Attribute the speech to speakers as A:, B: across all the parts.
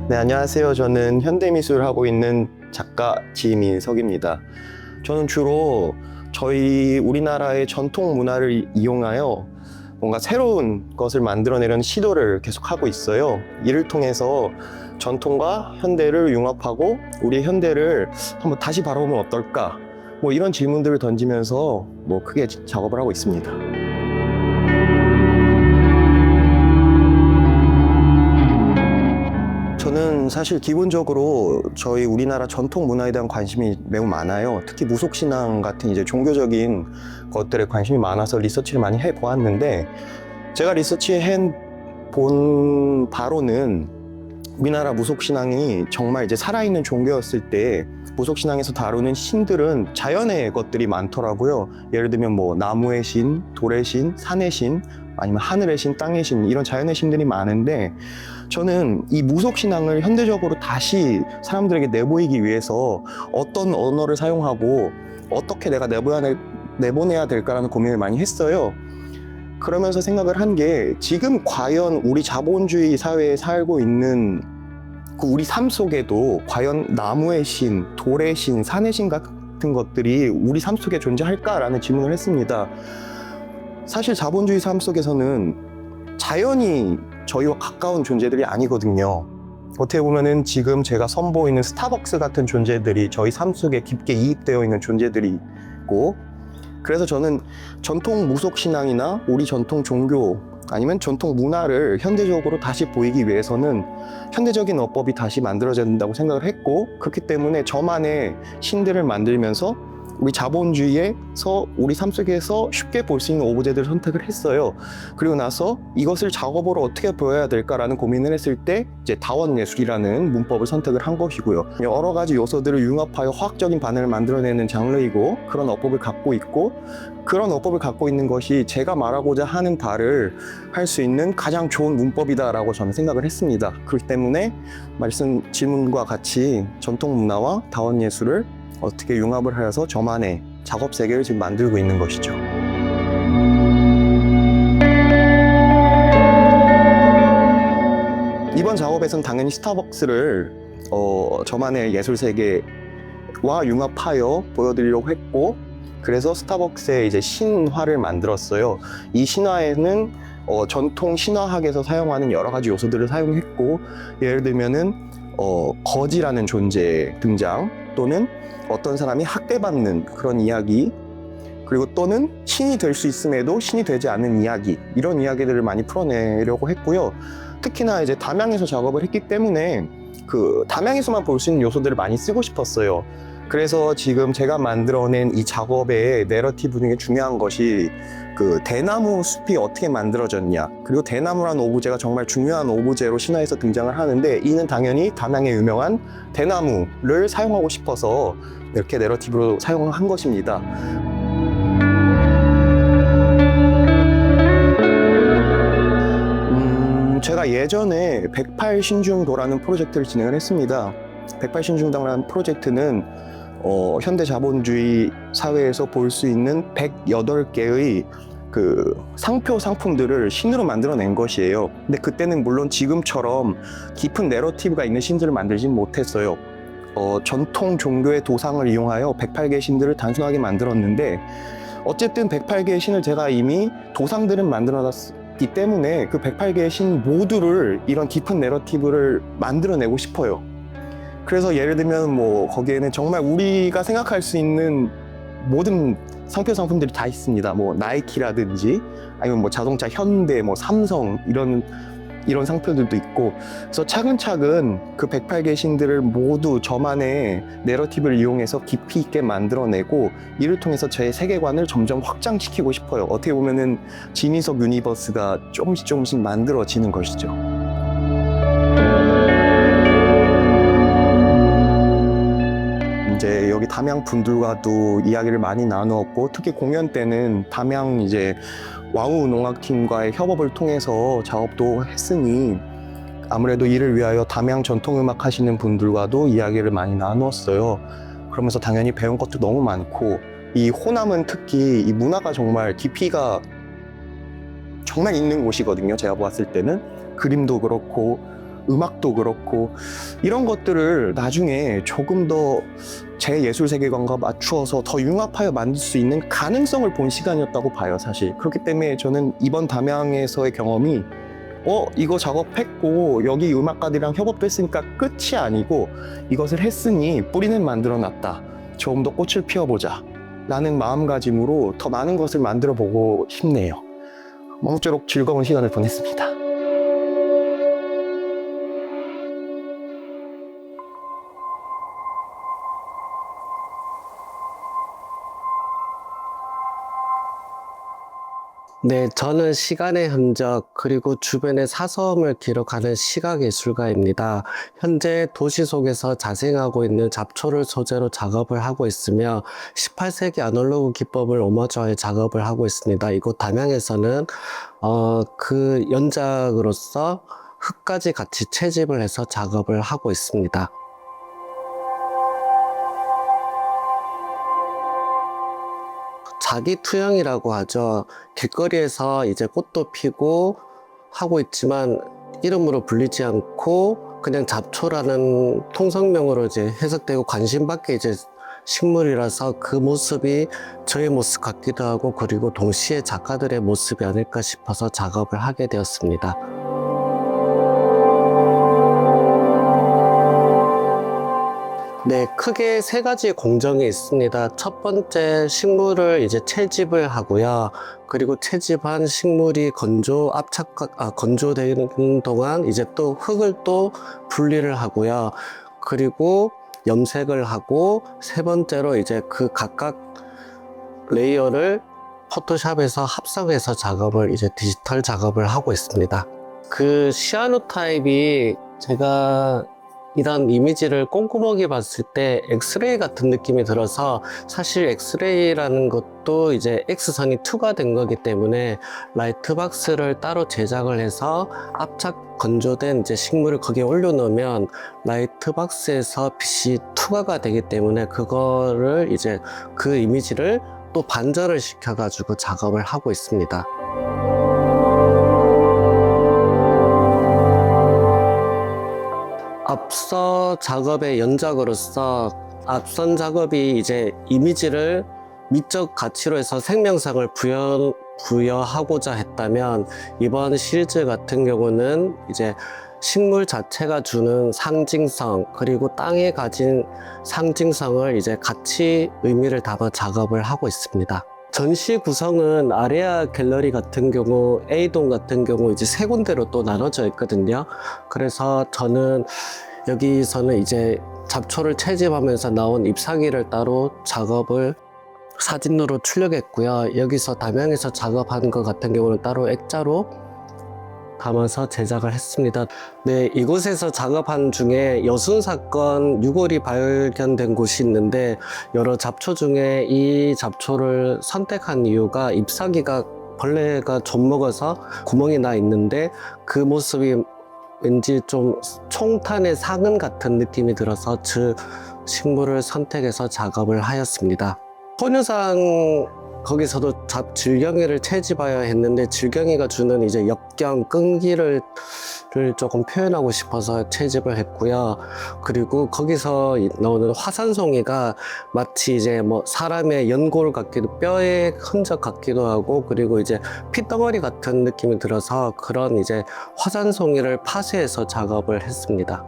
A: 네, 안녕하세요. 저는 현대미술을 하고 있는 작가 지민석입니다. 저는 주로 저희 우리나라의 전통 문화를 이용하여 뭔가 새로운 것을 만들어내려는 시도를 계속 하고 있어요. 이를 통해서 전통과 현대를 융합하고 우리의 현대를 한번 다시 바라보면 어떨까? 이런 질문들을 던지면서 크게 작업을 하고 있습니다. 저는 사실 기본적으로 저희 우리나라 전통 문화에 대한 관심이 매우 많아요. 특히 무속신앙 같은 이제 종교적인 것들에 관심이 많아서 리서치를 많이 해보았는데, 제가 리서치해 본 바로는 우리나라 무속신앙이 정말 이제 살아있는 종교였을 때 무속신앙에서 다루는 신들은 자연의 것들이 많더라고요. 예를 들면 나무의 신, 돌의 신, 산의 신, 아니면 하늘의 신, 땅의 신, 이런 자연의 신들이 많은데, 저는 이 무속신앙을 현대적으로 다시 사람들에게 내보이기 위해서 어떤 언어를 사용하고 어떻게 내가 내보내야 될까라는 고민을 많이 했어요. 그러면서 생각을 한 게, 지금 과연 우리 자본주의 사회에 살고 있는 우리 삶 속에도 과연 나무의 신, 돌의 신, 산의 신 같은 것들이 우리 삶 속에 존재할까라는 질문을 했습니다. 사실 자본주의 삶 속에서는 자연이 저희와 가까운 존재들이 아니거든요. 어떻게 보면은 지금 제가 선보이는 스타벅스 같은 존재들이 저희 삶 속에 깊게 이입되어 있는 존재들이고, 그래서 저는 전통 무속신앙이나 우리 전통 종교 아니면 전통 문화를 현대적으로 다시 보이기 위해서는 현대적인 어법이 다시 만들어져야 된다고 생각을 했고, 그렇기 때문에 저만의 신들을 만들면서 우리 자본주의에서 우리 삶 속에서 쉽게 볼 수 있는 오브제들을 선택을 했어요. 그리고 나서 이것을 작업으로 어떻게 보여야 될까라는 고민을 했을 때 이제 다원 예술이라는 문법을 선택을 한 것이고요. 여러 가지 요소들을 융합하여 화학적인 반응을 만들어내는 장르이고, 그런 어법을 갖고 있고, 그런 어법을 갖고 있는 것이 제가 말하고자 하는 바를 할 수 있는 가장 좋은 문법이다라고 저는 생각을 했습니다. 그렇기 때문에 질문과 같이 전통 문화와 다원 예술을 어떻게 융합을 하여서 저만의 작업 세계를 지금 만들고 있는 것이죠. 이번 작업에서는 당연히 스타벅스를 저만의 예술 세계와 융합하여 보여드리려고 했고, 그래서 스타벅스의 이제 신화를 만들었어요. 이 신화에는 전통 신화학에서 사용하는 여러 가지 요소들을 사용했고, 예를 들면은 거지라는 존재 등장, 또는 어떤 사람이 학대받는 그런 이야기, 그리고 또는 신이 될 수 있음에도 신이 되지 않는 이야기, 이런 이야기들을 많이 풀어내려고 했고요. 특히나 이제 담양에서 작업을 했기 때문에 그 담양에서만 볼 수 있는 요소들을 많이 쓰고 싶었어요. 그래서 지금 제가 만들어낸 이 작업의 내러티브 중에 중요한 것이 그 대나무 숲이 어떻게 만들어졌냐, 그리고 대나무라는 오브제가 정말 중요한 오브제로 신화에서 등장을 하는데, 이는 당연히 담양의 유명한 대나무를 사용하고 싶어서 이렇게 내러티브로 사용한 것입니다. 제가 예전에 108신중도라는 프로젝트를 진행을 했습니다. 108신중도라는 프로젝트는 현대 자본주의 사회에서 볼 수 있는 108개의 그 상품들을 신으로 만들어낸 것이에요. 근데 그때는 물론 지금처럼 깊은 내러티브가 있는 신들을 만들진 못했어요. 전통 종교의 도상을 이용하여 108개의 신들을 단순하게 만들었는데, 어쨌든 108개의 신을 제가 이미 도상들은 만들어놨기 때문에 그 108개의 신 모두를 이런 깊은 내러티브를 만들어내고 싶어요. 그래서 예를 들면 거기에는 정말 우리가 생각할 수 있는 모든 상표들이 다 있습니다. 나이키라든지 아니면 자동차 현대, 삼성 이런 상표들도 있고, 그래서 차근차근 그 108개의 신들을 모두 저만의 내러티브를 이용해서 깊이 있게 만들어내고, 이를 통해서 제 세계관을 점점 확장시키고 싶어요. 어떻게 보면은 지민석 유니버스가 조금씩 만들어지는 것이죠. 이제 여기 담양 분들과도 이야기를 많이 나누었고, 특히 공연 때는 담양 이제 와우 농악팀과의 협업을 통해서 작업도 했으니, 아무래도 이를 위하여 담양 전통음악 하시는 분들과도 이야기를 많이 나누었어요. 그러면서 당연히 배운 것도 너무 많고, 이 호남은 특히 이 문화가 정말 깊이가 정말 있는 곳이거든요. 제가 보았을 때는 그림도 그렇고 음악도 그렇고 이런 것들을 나중에 조금 더 제 예술 세계관과 맞추어서 더 융합하여 만들 수 있는 가능성을 본 시간이었다고 봐요, 사실. 그렇기 때문에 저는 이번 담양에서의 경험이 이거 작업했고 여기 음악가들이랑 협업도 했으니까 끝이 아니고 이것을 했으니 뿌리는 만들어 놨다. 조금 더 꽃을 피워보자 라는 마음가짐으로 더 많은 것을 만들어 보고 싶네요. 아무쪼록 즐거운 시간을 보냈습니다.
B: 네, 저는 시간의 흔적 그리고 주변의 사서음을 기록하는 시각예술가입니다. 현재 도시 속에서 자생하고 있는 잡초를 소재로 작업을 하고 있으며 18세기 아날로그 기법을 오마주하여 작업을 하고 있습니다. 이곳 담양에서는 그 연작으로서 흙까지 같이 채집을 해서 작업을 하고 있습니다. 자기 투영이라고 하죠. 길거리에서 이제 꽃도 피고 하고 있지만 이름으로 불리지 않고 그냥 잡초라는 통성명으로 이제 해석되고 관심받게 이제 식물이라서 그 모습이 저의 모습 같기도 하고 그리고 동시에 작가들의 모습이 아닐까 싶어서 작업을 하게 되었습니다. 네, 크게 세 가지 공정이 있습니다. 첫 번째, 식물을 이제 채집을 하고요. 그리고 채집한 식물이 건조되는 동안 이제 또 흙을 또 분리를 하고요. 그리고 염색을 하고 세 번째로 이제 그 각각 레이어를 포토샵에서 합성해서 작업을 이제 디지털 작업을 하고 있습니다. 그 시아누타입이 제가 이런 이미지를 꼼꼼하게 봤을 때 엑스레이 같은 느낌이 들어서 사실 엑스레이라는 것도 이제 X선이 투과된 거기 때문에 라이트박스를 따로 제작을 해서 압착 건조된 이제 식물을 거기에 올려놓으면 라이트박스에서 빛이 투과가 되기 때문에 그거를 이제 그 이미지를 또 반전을 시켜가지고 작업을 하고 있습니다. 앞서 작업의 연작으로서 앞선 작업이 이제 이미지를 미적 가치로 해서 생명성을 부여하고자 했다면 이번 시리즈 같은 경우는 이제 식물 자체가 주는 상징성 그리고 땅에 가진 상징성을 이제 같이 의미를 담아 작업을 하고 있습니다. 전시 구성은 아레아 갤러리 같은 경우, A동 같은 경우 이제 세 군데로 또 나눠져 있거든요. 그래서 저는 여기서는 이제 잡초를 채집하면서 나온 잎사귀를 따로 작업을 사진으로 출력했고요. 여기서 담양에서 작업한 것 같은 경우는 따로 액자로 담아서 제작을 했습니다. 네, 이곳에서 작업한 중에 여순 사건 유골이 발견된 곳이 있는데 여러 잡초 중에 이 잡초를 선택한 이유가 잎사귀가 벌레가 좀 먹어서 구멍이 나 있는데 그 모습이 왠지 좀 총탄의 상흔 같은 느낌이 들어서 그 식물을 선택해서 작업을 하였습니다. 혼유상 거기서도 질경이를 채집하여 했는데 질경이가 주는 이제 역경, 끈기를 조금 표현하고 싶어서 채집을 했고요. 그리고 거기서 나오는 화산송이가 마치 이제 뭐 사람의 연골 같기도, 뼈의 흔적 같기도 하고, 그리고 이제 핏덩어리 같은 느낌이 들어서 그런 이제 화산송이를 파쇄해서 작업을 했습니다.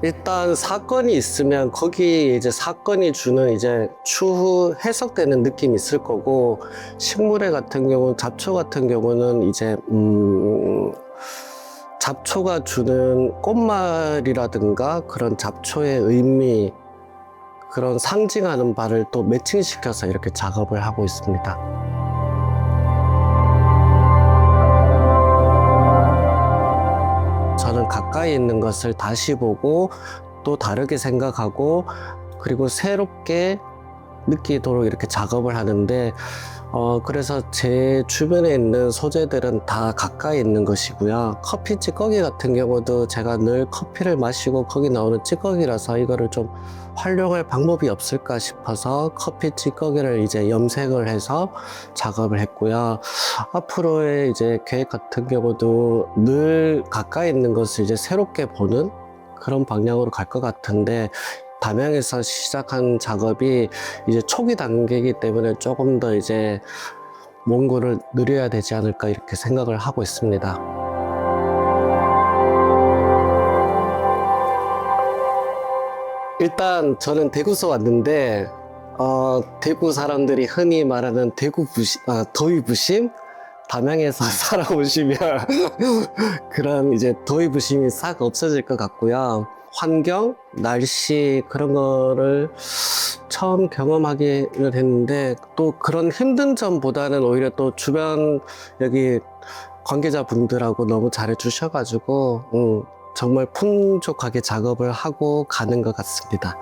B: 일단 사건이 있으면 거기 이제 사건이 주는 이제 추후 해석되는 느낌이 있을 거고, 식물의 같은 경우, 잡초 같은 경우는 이제 잡초가 주는 꽃말이라든가 그런 잡초의 의미, 그런 상징하는 바를 또 매칭시켜서 이렇게 작업을 하고 있습니다. 저는 가까이 있는 것을 다시 보고 또 다르게 생각하고 그리고 새롭게 느끼도록 이렇게 작업을 하는데 그래서 제 주변에 있는 소재들은 다 가까이 있는 것이고요. 커피 찌꺼기 같은 경우도 제가 늘 커피를 마시고 거기 나오는 찌꺼기라서 이거를 좀 활용할 방법이 없을까 싶어서 커피 찌꺼기를 이제 염색을 해서 작업을 했고요. 앞으로의 이제 계획 같은 경우도 늘 가까이 있는 것을 이제 새롭게 보는 그런 방향으로 갈 것 같은데, 담양에서 시작한 작업이 이제 초기 단계이기 때문에 조금 더 이제 몽골을 느려야 되지 않을까 이렇게 생각을 하고 있습니다. 일단 저는 대구에서 왔는데 대구 사람들이 흔히 말하는 더위 부심? 담양에서 살아오시면 그런 이제 더위 부심이 싹 없어질 것 같고요. 환경, 날씨 그런 거를 처음 경험하기는 했는데 또 그런 힘든 점보다는 오히려 또 주변 여기 관계자분들하고 너무 잘해 주셔가지고 정말 풍족하게 작업을 하고 가는 것 같습니다.